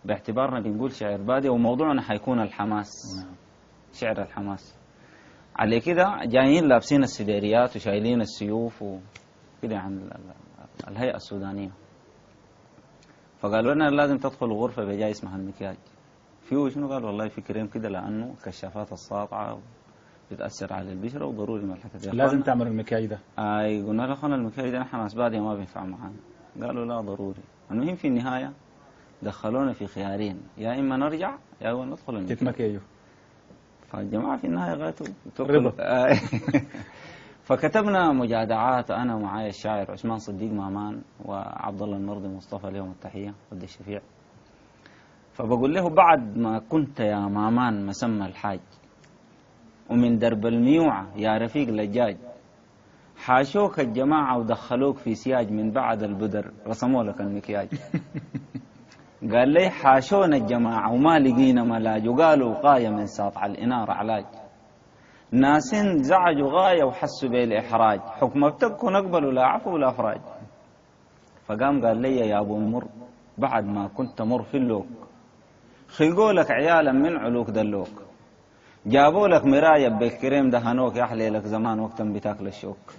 باعتبارنا بنقول شعر بادئ وموضوعنا حيكون الحماس. شعر الحماس. على كده جايين لابسين السديريات وشايلين السيوف وكده عن الهيئة السودانية. فقالوا لنا لازم تدخل غرفة بجاي اسمها المكياج. فيه شنو؟ قال والله في كريم كده لأنه كشافات الساطعة بتأثر على البشرة وضروري من الحكاية دي. لازم تعمل المكياج ده. قلنا له اخوانا المكياج ده نحن ناس بادية ما بينفع معانا. قالوا لا ضروري. المهم في النهاية دخلونا في خيارين، يا إما نرجع يا إما ندخل المكياج. تتمكيجوا. فالجماعة في النهاية غايتوا فكتبنا مجادعات أنا ومعايا الشاعر عثمان صديق مامان وعبد الله المرضي مصطفى لهم التحية ود الشفيع. فبقول له بعد ما كنت يا مامان مسمى الحاج ومن درب الميوعة يا رفيق لجاج حاشوك الجماعة ودخلوك في سياج من بعد البدر رسموا لك المكياج. قال لي حاشونا الجماعة وما لقينا ملاج وقالوا وقاية من ساطع الإنارة علاج ناسين زعجوا غاية وحسوا بالإحراج حكم بتبكوا نقبلوا لا عفو ولا أفراج. فقام قال لي يا أبو المر بعد ما كنت مر في اللوك خلقوا لك عيالا من علوك دلوك جابوا لك مراية بالكريم دهنوك يحلي لك زمان وقتا بتاكل الشوك.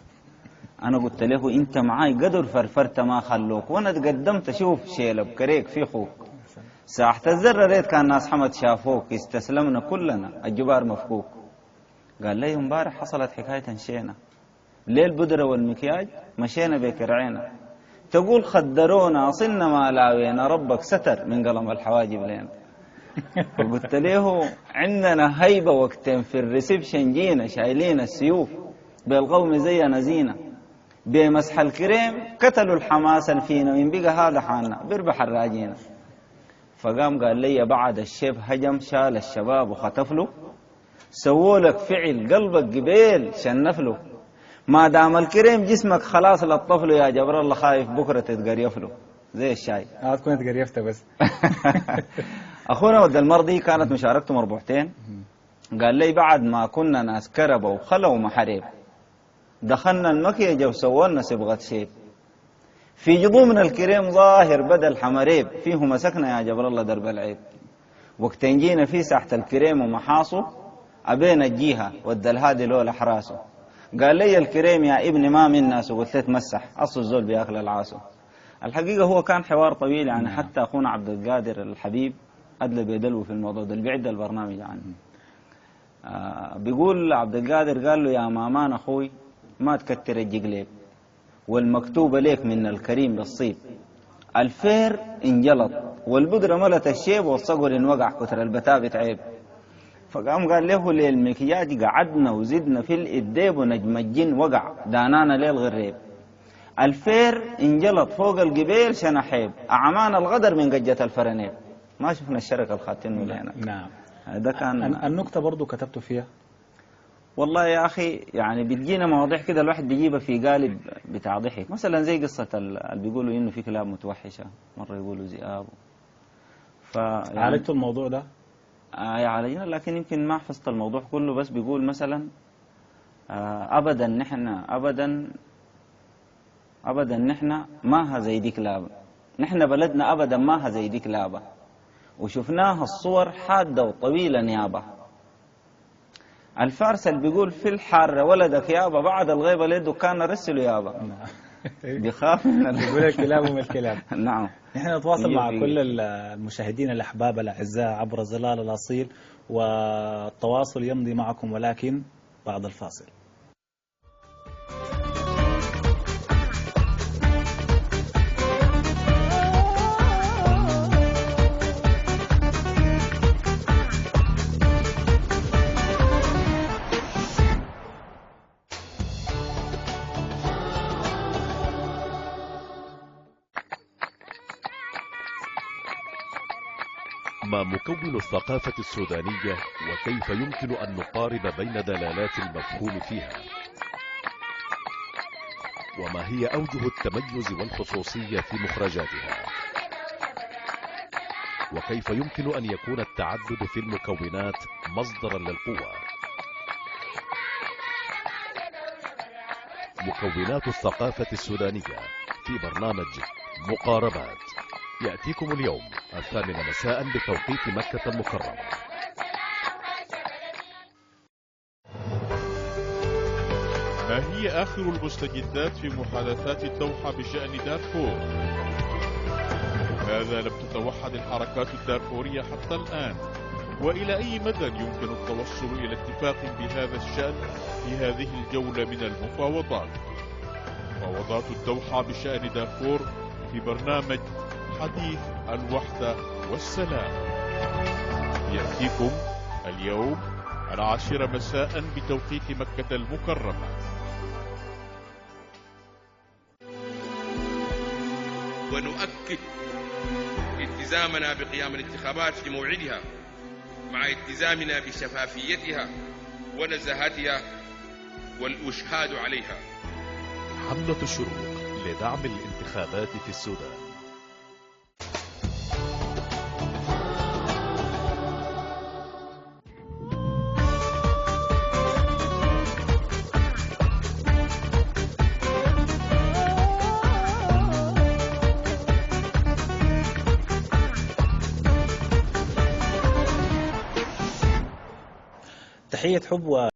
أنا قلت له أنت معاي قدر فرفرت ما خلوك وأنا تقدمت شوف شيلب كريك في خوك ساحة الزر ريت كان ناس حمد شافوك استسلمنا كلنا الجبار مفكوك. قال لي امبارح حصلت حكاية انشينا ليه البدرة والمكياج مشينا بكرعينا تقول خدرونا أصلنا ما لاوينا ربك ستر من قلم الحواجب لنا. فقلت له عندنا هيبة وقتين في الريسبشن جينا شايلين السيوف بالقوم زينا زينة بمسح الكريم قتلوا الحماس فينا وين بقى هذا حالنا بيربح الراجينا. فقام قال لي بعد الشيب هجم شال الشباب وخطف له سووا لك فعل قلبك قبيل شنف له ما دام الكريم جسمك خلاص لطف له يا جبر الله خايف بكرة تتقريف له زي الشاي. تكون اتقريفت بس. أخونا ود المرضي كانت مشاركته مربوحتين. قال لي بعد ما كنا ناس كربة وخلوا محاريب دخلنا المكيجة وسوونا صبغة شيب في جضومن الكريم ظاهر بدل حمريب فيه مسكنا يا جبر الله درب العيب وقت جينا في ساحة الكريم ومحاصه أبينا الجيهة ود الهادي لولا حراسه. قال لي الكريم يا ابني ما من ناس وقلت له تمسح أصل الزول بياكل العاسو. الحقيقة هو كان حوار طويل يعني حتى أخونا عبد القادر الحبيب أدلى بيدلو في الموضوع ده اللي بيعد البرنامج يعني. بيقول عبد القادر قال له يا مامان أخوي ما تكتر الجقليب والمكتوبة ليك من الكريم بالصيب الفير انجلط والبدرة ملت الشيب والصقر انوقع كتر البتابة عيب. فقام قال له للمكياج قعدنا وزدنا في الإديب ونجم الجن وقع دانانا ليل غريب الفير انجلط فوق القبيل شنحيب أعمان الغدر من قجة الفرنيب. ما شفنا الشركة الخاتين لنا. نعم. ده كان النكتة برضو كتبتوا فيها. والله يا أخي يعني بتجينا مواضيع كده الواحد بيجيبها في قالب بتاع ضحك مثلا زي قصة اللي بيقولوا إنه في كلاب متوحشة مرة يقولوا ذئاب. يعني عالجتوا الموضوع ده؟ عالجنا لكن يمكن ما حفظت الموضوع كله بس بيقول مثلا أبدا نحن ما زي دي كلابة نحن بلدنا أبدا ما زي دي كلابة وشفناها الصور حادة وطويلة نيابة. الفارس اللي بيقول في الحر ولدك يابا بعد الغيبة ليه كان رسله يابا. بيخاف من بيقول الكلاب وما الكلاب. نعم. نحن نتواصل مع كل المشاهدين الأحباب الأعزاء عبر ظلال الأصيل والتواصل يمضي معكم ولكن بعد الفاصل. ما مكون الثقافة السودانية وكيف يمكن أن نقارب بين دلالات المفهوم فيها؟ وما هي أوجه التميز والخصوصية في مخرجاتها؟ وكيف يمكن أن يكون التعدد في المكونات مصدرا للقوة؟ مكونات الثقافة السودانية في برنامج مقاربات يأتيكم اليوم 8 مساء بتوقيت مكة المكرمة. ما هي آخر المستجدات في محادثات الدوحة بشأن دارفور؟ لماذا لم تتوحد الحركات الدارفورية حتى الآن؟ وإلى أي مدى يمكن التوصل إلى اتفاق بهذا الشأن في هذه الجولة من المفاوضات؟ مفاوضات الدوحة بشأن دارفور في برنامج حديث الوحدة والسلام، يأتيكم اليوم 10 مساء بتوقيت مكة المكرمة. ونؤكد التزامنا بقيام الانتخابات في موعدها مع التزامنا بشفافيتها ونزاهتها والإشهاد عليها. حملة الشروق لدعم الانتخابات في السودان. تحية حب